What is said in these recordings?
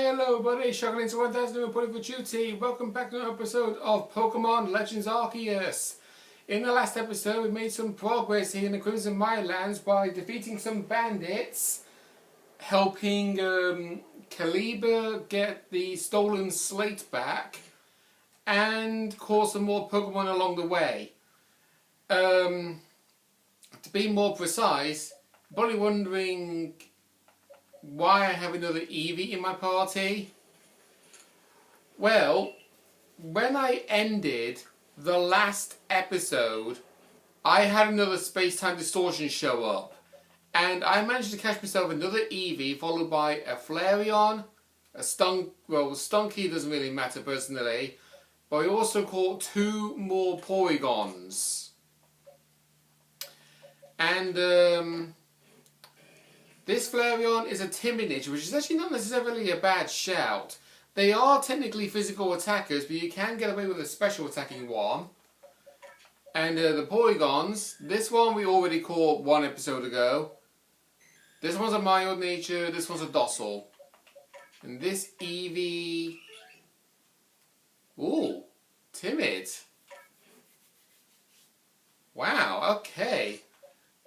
Hello everybody, Shockling to 1000 reporting for duty. Welcome back to another episode of Pokemon Legends Arceus. In the last episode we made some progress here in the Crimson Mirelands by defeating some bandits, helping Caliber get the stolen slate back, and caught some more Pokemon along the way. To be more precise, you're probably wondering why I have another Eevee in my party. Well, when I ended the last episode, I had another space-time distortion show up, and I managed to catch myself another Eevee followed by a Flareon, Stunky doesn't really matter personally, but I also caught two more Porygons. And this Flareon is a timid nature, which is actually not necessarily a bad shout. They are technically physical attackers, but you can get away with a special attacking one. And the Porygons, this one we already caught one episode ago. This one's a mild nature, this one's a docile. And this Eevee... Ooh, timid. Wow, okay.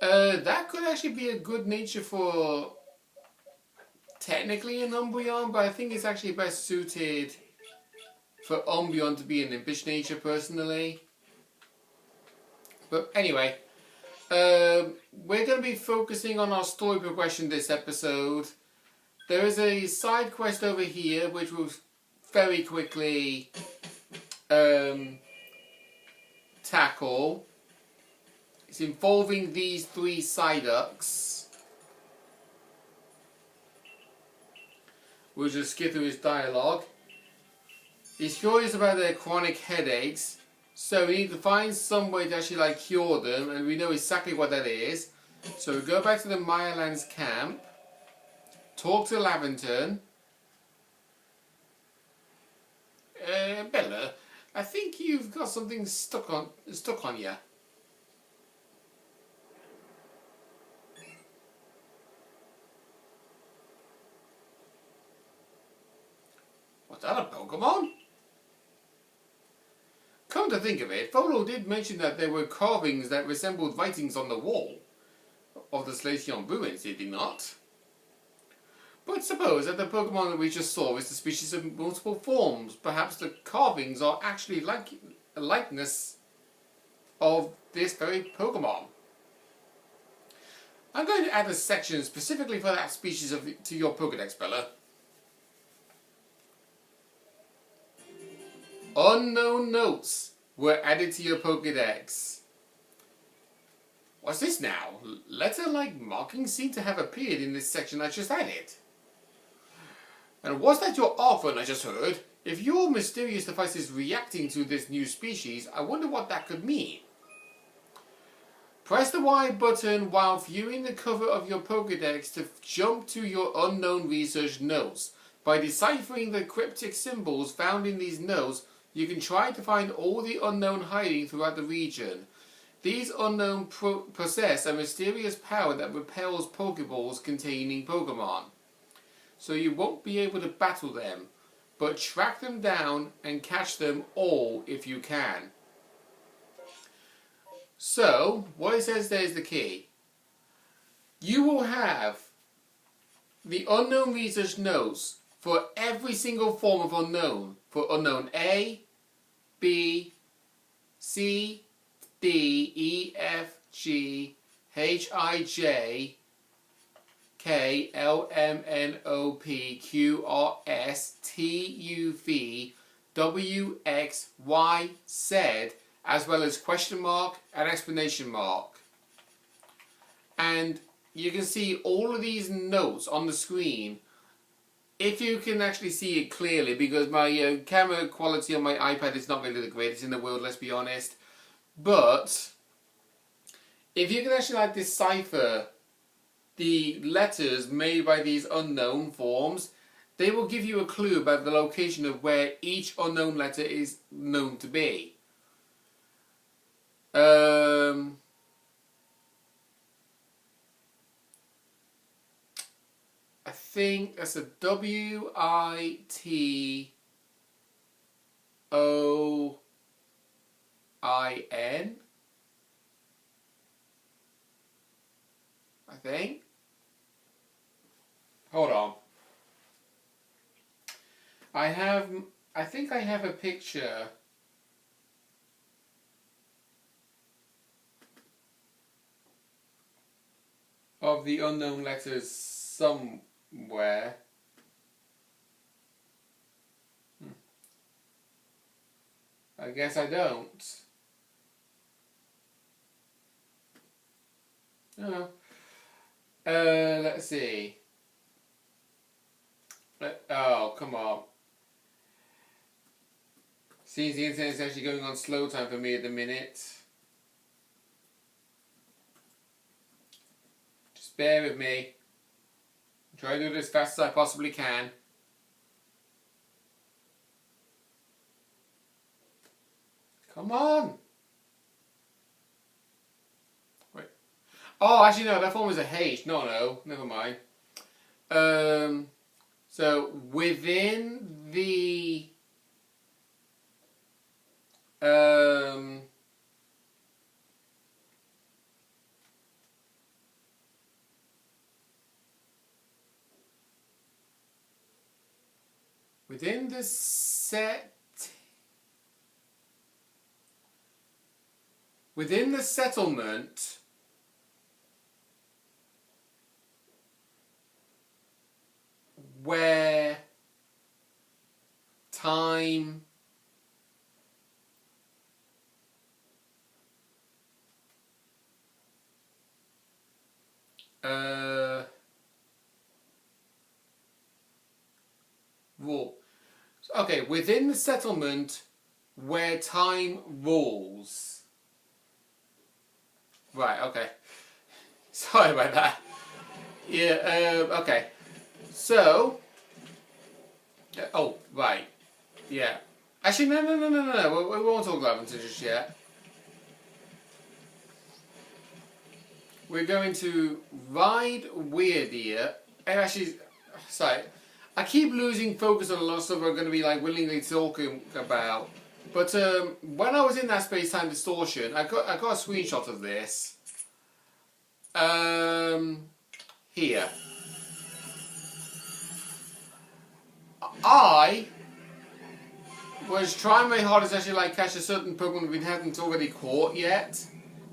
That could actually be a good nature for technically an Umbreon, but I think it's actually best suited for Umbreon to be an impish nature personally. But anyway, we're going to be focusing on our story progression this episode. There is a side quest over here which we'll very quickly tackle. It's involving these three Psyducks. We'll just skip through his dialogue. He's curious about their chronic headaches, so we need to find some way to actually cure them, and we know exactly what that is. So we go back to the Mirelands camp, talk to Laventon. Bella, I think you've got something stuck on you. Was that a Pokemon? Come to think of it, Folo did mention that there were carvings that resembled writings on the wall of the Slation ruins, did he not? But suppose that the Pokemon that we just saw is the species of multiple forms. Perhaps the carvings are actually a likeness of this very Pokemon. I'm going to add a section specifically for that species to your Pokedex, Bella. Unknown notes were added to your Pokédex. What's this now? Letter-like markings seem to have appeared in this section I just added. And was that your Arthur I just heard? If your mysterious device is reacting to this new species, I wonder what that could mean. Press the Y button while viewing the cover of your Pokédex to jump to your unknown research notes. By deciphering the cryptic symbols found in these notes, you can try to find all the unknown hiding throughout the region. These unknown possess a mysterious power that repels Pokeballs containing Pokemon. So you won't be able to battle them, but track them down and catch them all if you can. So, what it says there is the key. You will have the unknown research notes for every single form of unknown. For unknown A, B, C, D, E, F, G, H, I, J, K, L, M, N, O, P, Q, R, S, T, U, V, W, X, Y, Z, as well as question mark and exclamation mark. And you can see all of these notes on the screen. If you can actually see it clearly, because my camera quality on my iPad is not really the greatest in the world, let's be honest. But if you can actually decipher the letters made by these unknown forms, they will give you a clue about the location of where each unknown letter is known to be. I think that's a Witoin. I think. Hold on. I think I have a picture of the unknown letters somewhere. I guess I don't. No. Let's see. Oh, come on. Seems the internet is actually going on slow time for me at the minute. Just bear with me. I'm trying to do it as fast as I possibly can. Come on. Wait. Oh, actually no, that form was a H. No, never mind. So within the within the settlement, where time rule. Okay, within the settlement where time rules. Right, okay. Sorry about that. Yeah, okay. So, oh, right. Yeah. Actually, no. We won't talk Lavender just yet. We're going to ride Weird Ear. Actually, sorry. I keep losing focus on a lot of stuff I'm going to be like willingly talking about. But when I was in that space-time distortion, I got a screenshot of this. Here. I was trying my hardest to actually like catch a certain Pokemon we hadn't already caught yet.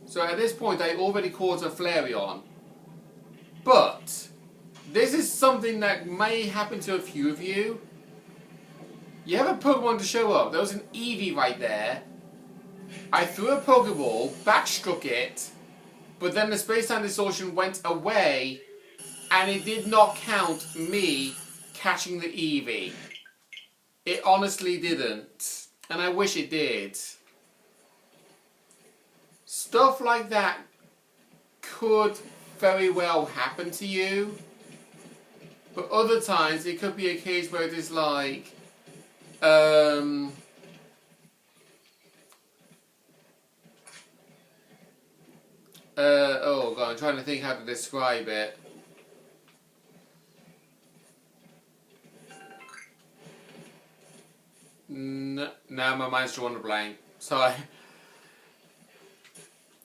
So at this point I already caught a Flareon. But this is something that may happen to a few of you. You have a Pokemon to show up. There was an Eevee right there. I threw a Pokeball, backstruck it, but then the space-time distortion went away and it did not count me catching the Eevee. It honestly didn't. And I wish it did. Stuff like that could very well happen to you. But other times it could be a case where it is like oh god, I'm trying to think how to describe it. No, my mind's drawn a blank. Sorry.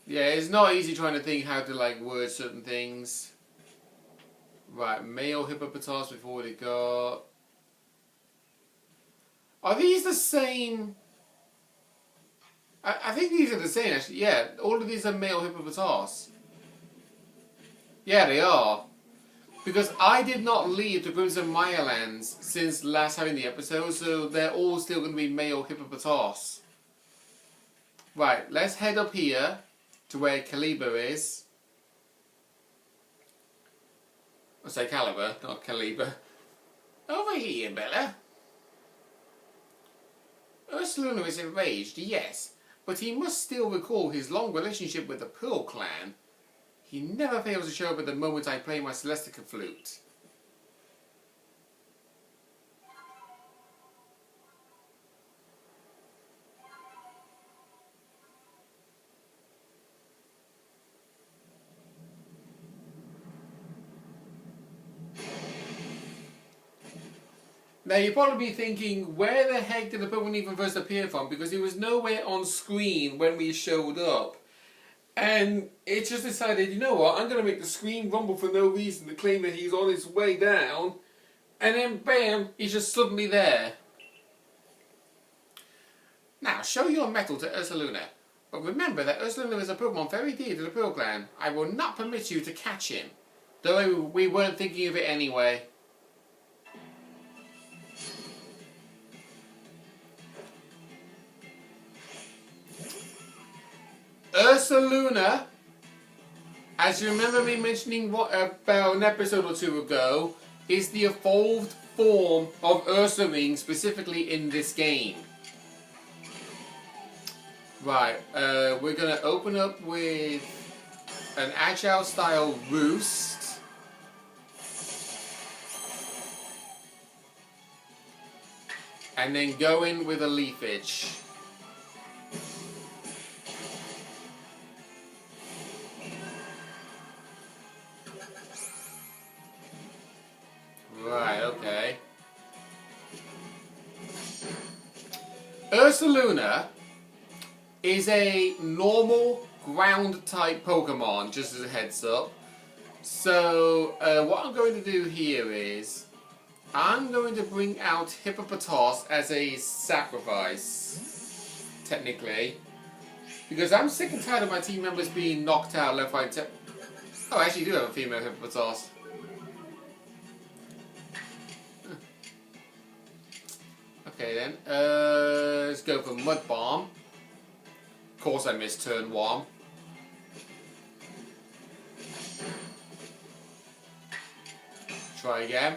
Yeah, it's not easy trying to think how to like word certain things. Right, male hippopotamus before we got. Are these the same? I think these are the same actually. Yeah, all of these are male hippopotamus. Yeah, they are. Because I did not leave the Crimson Maya lands since last having the episode, so they're all still going to be male hippopotamus. Right, let's head up here to where Caliber is. I say Caliber, not Caliber. Over here, Bella. Ursaluna is enraged, yes, but he must still recall his long relationship with the Pearl Clan. He never fails to show up at the moment I play my Celestica flute. Now you're probably thinking, where the heck did the Pokemon even first appear from? Because he was nowhere on screen when we showed up. And it just decided, you know what, I'm going to make the screen rumble for no reason to claim that he's on his way down. And then bam, he's just suddenly there. Now, show your mettle to Ursaluna. But remember that Ursaluna is a Pokemon very dear to the Pearl Clan. I will not permit you to catch him. Though we weren't thinking of it anyway. Ursaluna, as you remember me mentioning about an episode or two ago, is the evolved form of Ursaring, specifically in this game. Right, we're going to open up with an agile style Roost. And then go in with a Leafage. Right, okay. Ursaluna is a normal ground type Pokemon, just as a heads up. So, what I'm going to do here is, I'm going to bring out Hippopotas as a sacrifice, technically. Because I'm sick and tired of my team members being knocked out left, right, Oh, I actually do have a female Hippopotas. Okay then, let's go for Mud Bomb. Of course I missed turn 1. Try again.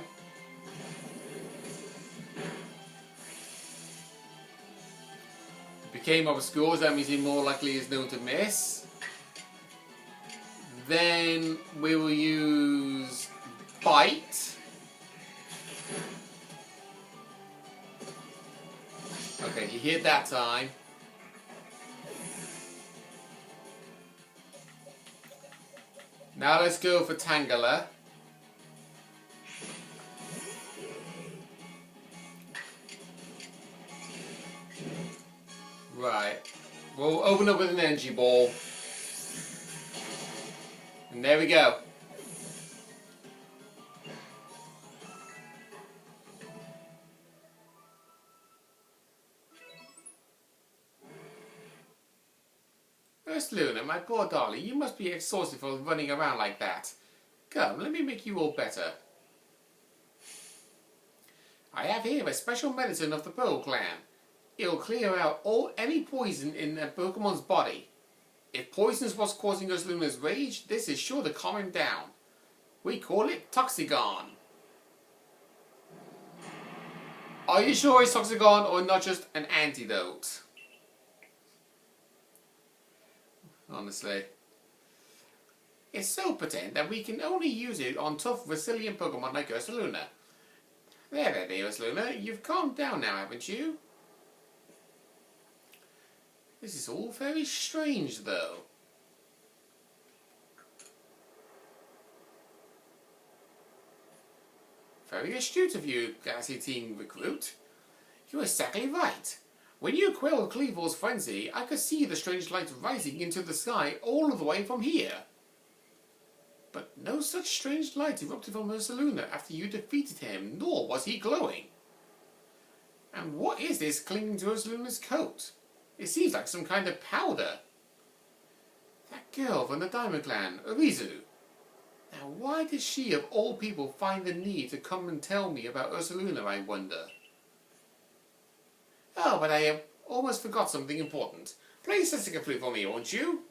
Became obscure, that means he more likely is known to miss. Then we will use Bite. Okay, he hit that time. Now let's go for Tangela. Right. We'll open up with an energy ball. And there we go. Ursaluna, my poor darling, you must be exhausted from running around like that. Come, let me make you all better. I have here a special medicine of the Pearl Clan. It'll clear out any poison in a Pokemon's body. If poison is what's causing Ursaluna's rage, this is sure to calm him down. We call it Toxigon. Are you sure it's Toxigon or not just an antidote? Honestly. It's so potent that we can only use it on tough, resilient Pokemon like Ursaluna. There, Ursaluna. You've calmed down now, haven't you? This is all very strange, though. Very astute of you, Galaxy Team Recruit. You're exactly right. When you quelled Cleavor's frenzy, I could see the strange light rising into the sky all the way from here. But no such strange light erupted from Ursaluna after you defeated him, nor was he glowing. And what is this clinging to Ursaluna's coat? It seems like some kind of powder. That girl from the Diamond Clan, Arizu. Now why did she of all people find the need to come and tell me about Ursaluna, I wonder? Oh, but I have almost forgot something important. Play Sessica Flute for me, won't you?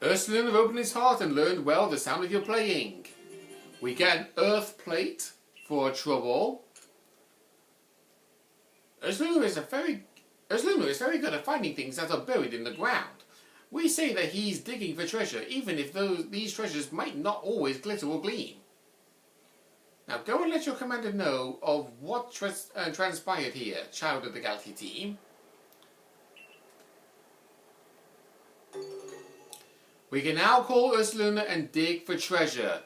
Ursaluna opened his heart and learned well the sound of your playing. We get an Earth Plate for trouble. Ursaluna is very good at finding things that are buried in the ground. We say that he's digging for treasure, even if these treasures might not always glitter or gleam. Now go and let your commander know of what transpired here, child of the Galaxy team. We can now call Ursaluna and dig for treasure.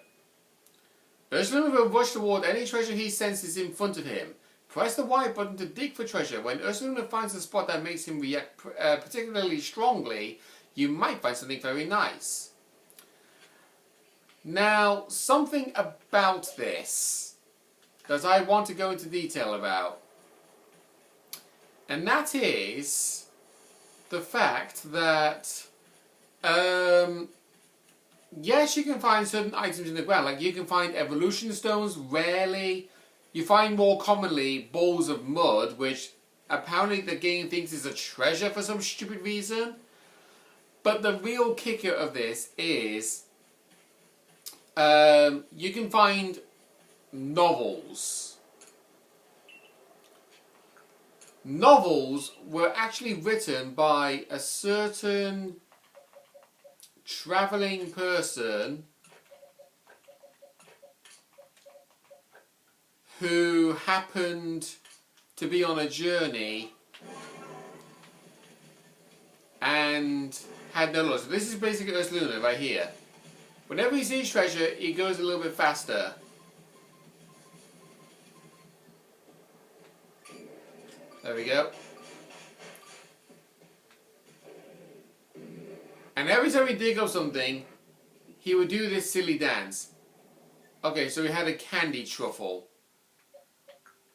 Ursaluna will rush toward any treasure he senses in front of him. Press the Y button to dig for treasure. When Ursaluna finds a spot that makes him react particularly strongly, you might find something very nice. Now, something about this that I want to go into detail about. And that is the fact that, yes, you can find certain items in the ground. Like you can find evolution stones, rarely. You find more commonly balls of mud, which apparently the game thinks is a treasure for some stupid reason. But the real kicker of this is you can find novels. Novels were actually written by a certain traveling person who happened to be on a journey and had no luck. So this is basically Ursaluna right here. Whenever he sees treasure, he goes a little bit faster. There we go. And every time he dig up something, he would do this silly dance. Okay, so we had a candy truffle.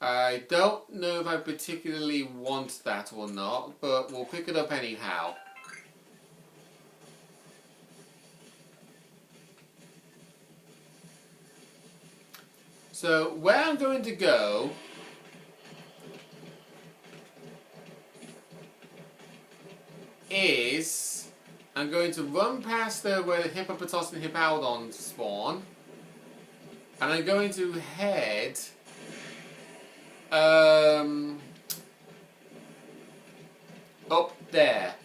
I don't know if I particularly want that or not, but we'll pick it up anyhow. So where I'm going to go is I'm going to run past where the Hippopotos and Hippowdon spawn, and I'm going to head up there.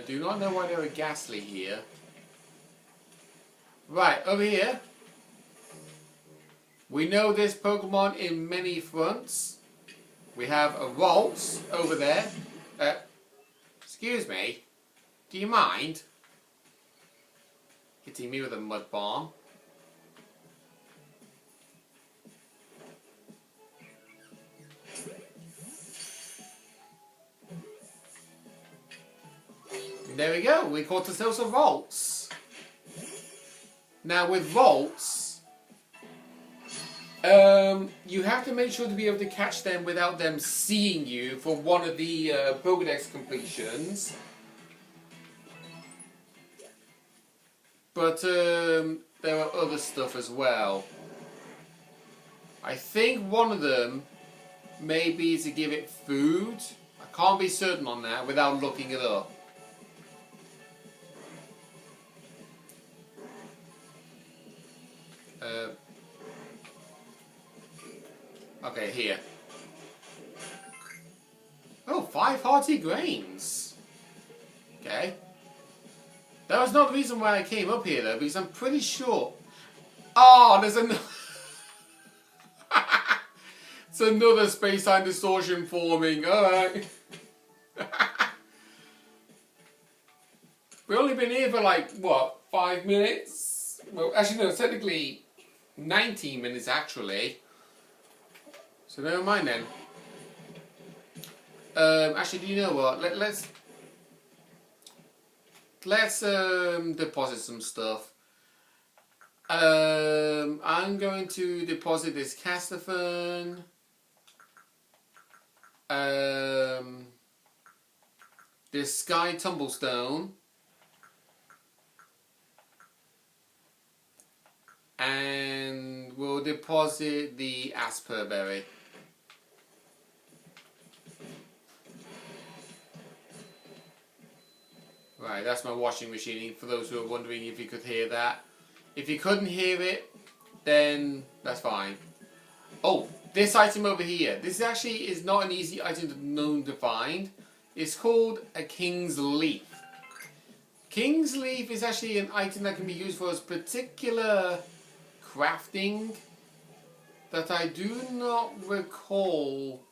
Do not know why there are ghastly here. Right, over here. We know this Pokemon in many fronts. We have a Ralts over there. Excuse me. Do you mind hitting me with a mud bomb? There we go. We caught ourselves a Ralts. Now with Ralts, you have to make sure to be able to catch them without them seeing you for one of the Pokédex completions. But there are other stuff as well. I think one of them may be to give it food. I can't be certain on that without looking it up. Okay, here. Oh, 5 hearty grains. Okay. That was not the reason why I came up here, though, because I'm pretty sure... Oh, there's another... It's another space-time distortion forming. Alright. We've only been here for, like, what, 5 minutes? Well, actually, no, technically 19 minutes, actually. So never mind then. Actually, do you know what? Let's deposit some stuff. I'm going to deposit this Castaphone. This Sky Tumblestone. And we'll deposit the Asperberry. Right, that's my washing machine, for those who are wondering if you could hear that. If you couldn't hear it, then that's fine. Oh, this item over here. This actually is not an easy item to find. It's called a King's Leaf. King's Leaf is actually an item that can be used for a particular crafting that I do not recall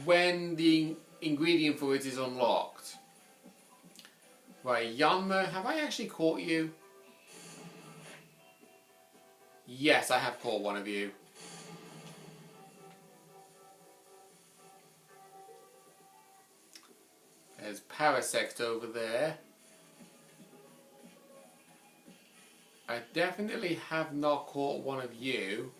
when the ingredient for it is unlocked. Right, Yanma, have I actually caught you? Yes, I have caught one of you. There's Parasect over there. I definitely have not caught one of you.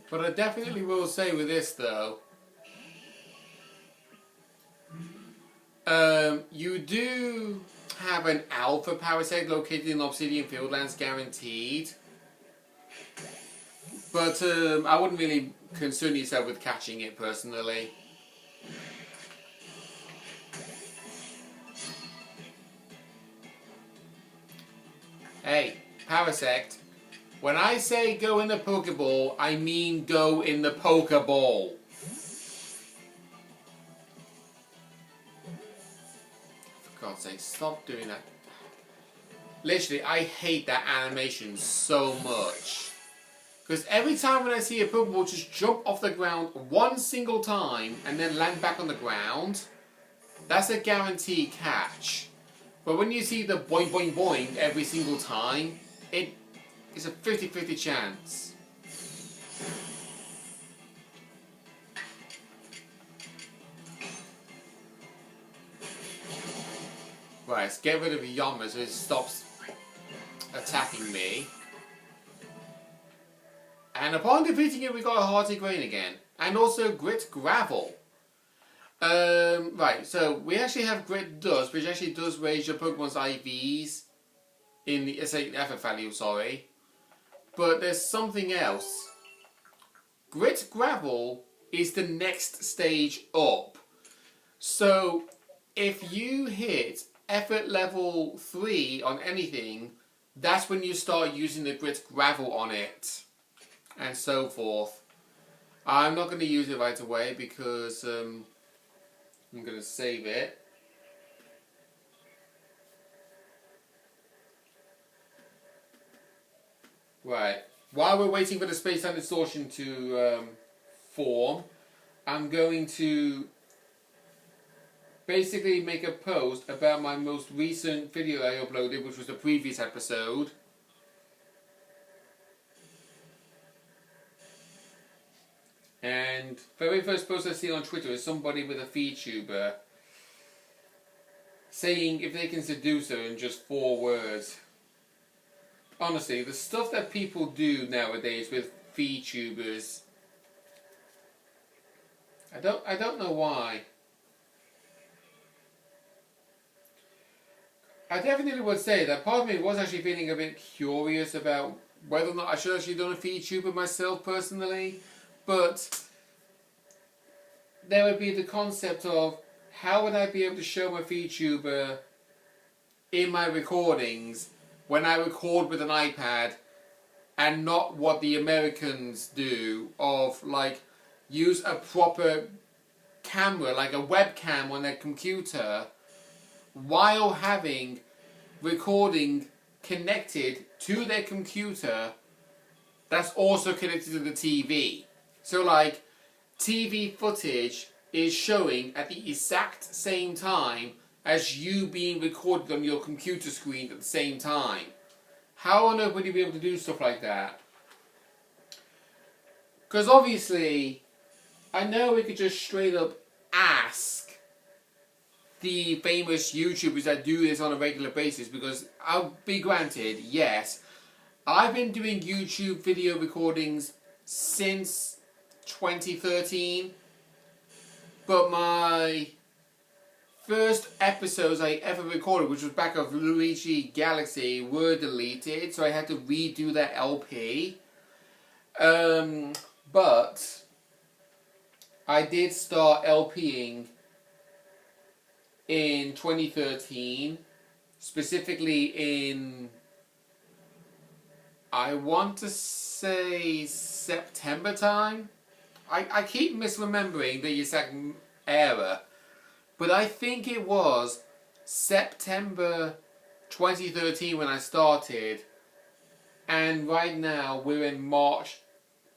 But I definitely will say with this though, you do have an alpha Parasect located in Obsidian Fieldlands guaranteed. But I wouldn't really concern yourself with catching it personally. Hey, Parasect. When I say go in the Pokeball, I mean go in the Pokeball. For God's sake, stop doing that. Literally, I hate that animation so much. Because every time when I see a Pokeball just jump off the ground one single time and then land back on the ground, that's a guaranteed catch. But when you see the boing boing boing every single time, it's a 50-50 chance. Right, let's get rid of Yanma so it stops attacking me. And upon defeating it, we got a Hearty Grain again. And also Grit Gravel. Right, so we actually have Grit Dust, which actually does raise your Pokemon's IVs in the effort value, sorry. But there's something else. Grit Gravel is the next stage up. So if you hit effort level 3 on anything, that's when you start using the Grit Gravel on it. And so forth. I'm not going to use it right away because I'm going to save it. Right. While we're waiting for the space-time distortion to form, I'm going to basically make a post about my most recent video I uploaded, which was the previous episode. And very first post I see on Twitter is somebody with a VTuber saying if they can seduce her in just 4 words. Honestly, the stuff that people do nowadays with VTubers, I don't know why. I definitely would say that part of me was actually feeling a bit curious about whether or not I should actually done a VTuber myself personally. But there would be the concept of how would I be able to show my VTuber in my recordings when I record with an iPad and not what the Americans do of like use a proper camera like a webcam on their computer while having recording connected to their computer that's also connected to the TV. So like, TV footage is showing at the exact same time as you being recorded on your computer screen at the same time. How on earth would you be able to do stuff like that? Because obviously, I know we could just straight up ask the famous YouTubers that do this on a regular basis, because I'll be granted, yes, I've been doing YouTube video recordings since 2013, but my first episodes I ever recorded, which was back of Luigi Galaxy, were deleted, so I had to redo that LP. But I did start LPing in 2013, specifically in, I want to say September time. I keep misremembering the exact era, but I think it was September 2013 when I started, and right now we're in March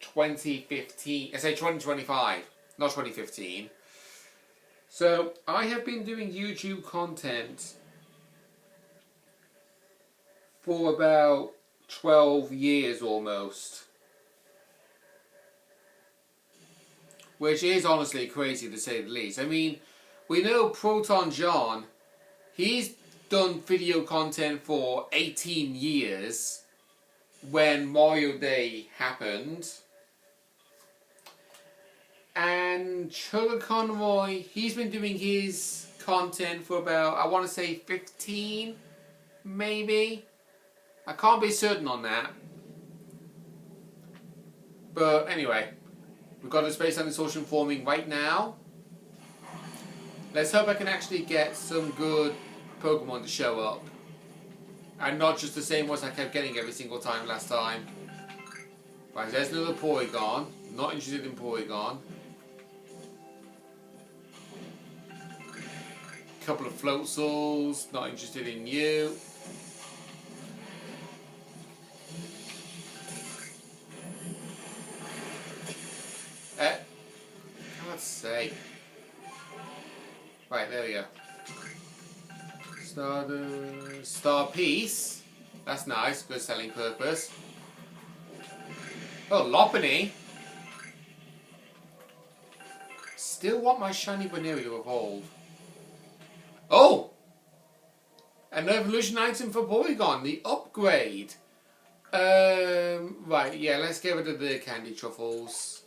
2015. I say 2025, not 2015. So I have been doing YouTube content for about 12 years almost. Which is honestly crazy to say the least. I mean, we know Proton John, he's done video content for 18 years when Mario Day happened. And Sugar Conroy, he's been doing his content for about, I want to say 15, maybe. I can't be certain on that. But anyway, we've got a Space Time Distortion forming right now. Let's hope I can actually get some good Pokemon to show up. And not just the same ones I kept getting every single time last time. Right, there's another Porygon. Not interested in Porygon. Couple of Floatzels. Not interested in you. God's sake. Right, there we go. Star Piece. That's nice, good selling purpose. Oh, Lopunny. Still want my shiny Baneri to evolve. Oh! An evolution item for Porygon, the upgrade. Right, yeah, let's get rid of the candy truffles.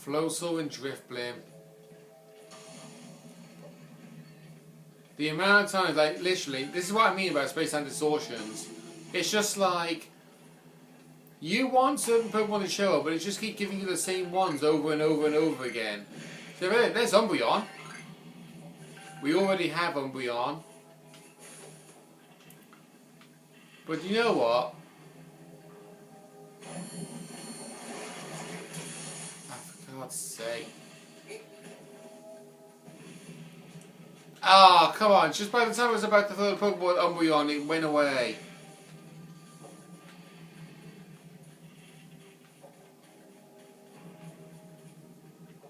Floatzel and Driftblim. The amount of times, like, literally, this is what I mean about Space Time Distortions. It's just like, you want certain Pokemon to show up, but it just keeps giving you the same ones over and over and over again. So there's Umbreon. We already have Umbreon. But you know what? For God's sake. Ah, oh, come on. Just by the time I was about to throw the Pokemon Umbreon, it went away.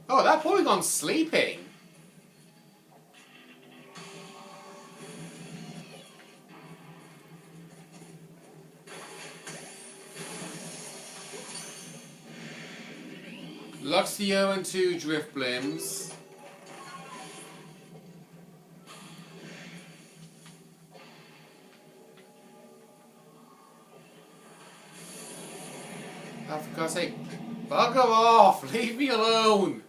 Oh, that Porygon's sleeping. Luxio and 2 Driftblims. Oh, for God's sake, bugger off! Leave me alone!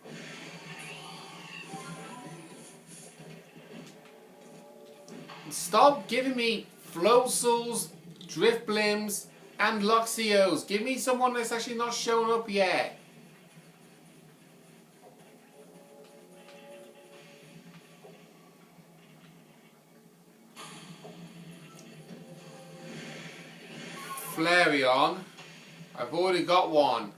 Stop giving me Floatzels, Driftblims, and Luxios. Give me someone that's actually not shown up yet. Flareon. I've already got one.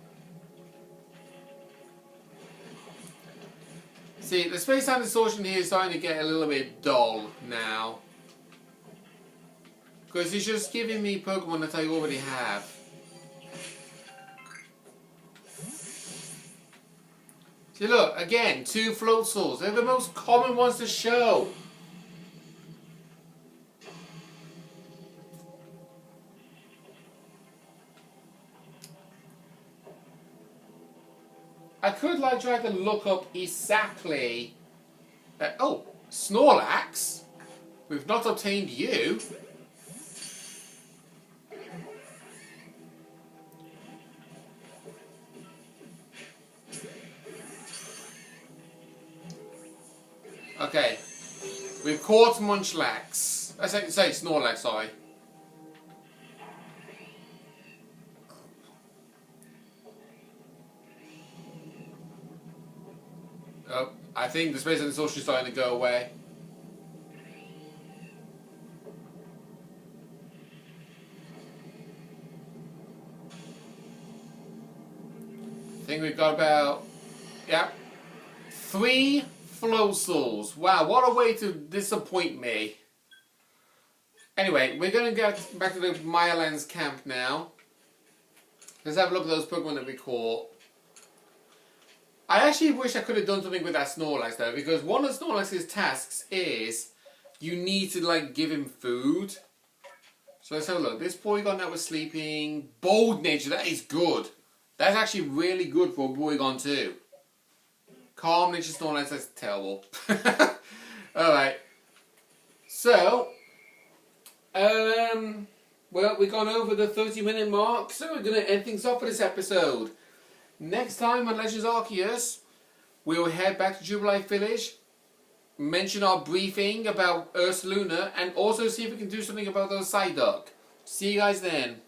See, the Space Time Distortion here is starting to get a little bit dull now. Because it's just giving me Pokemon that I already have. See, look, again, 2 Floatzels. They're the most common ones to show. I could like try to look up exactly. Oh, Snorlax. We've not obtained you. Okay, We've caught Munchlax. I say Snorlax, sorry. Oh, I think the space on this ocean is starting to go away. I think we've got about, yeah, 3 Floatzuls. Wow, what a way to disappoint me. Anyway, we're going to get back to the Mireland's camp now. Let's have a look at those Pokemon that we caught. I actually wish I could have done something with that Snorlax though, because one of Snorlax's tasks is you need to like give him food. So let's have a look. This Porygon that was sleeping, Bold Nature, that is good. That's actually really good for a Porygon too. Calm Nature Snorlax, that's terrible. Alright. So, well, we've gone over the 30-minute mark, so we're going to end things off for this episode. Next time on Legends Arceus, we will head back to Jubilife Village, mention our briefing about ursaluna, and also see if we can do something about those Psyduck. See you guys then.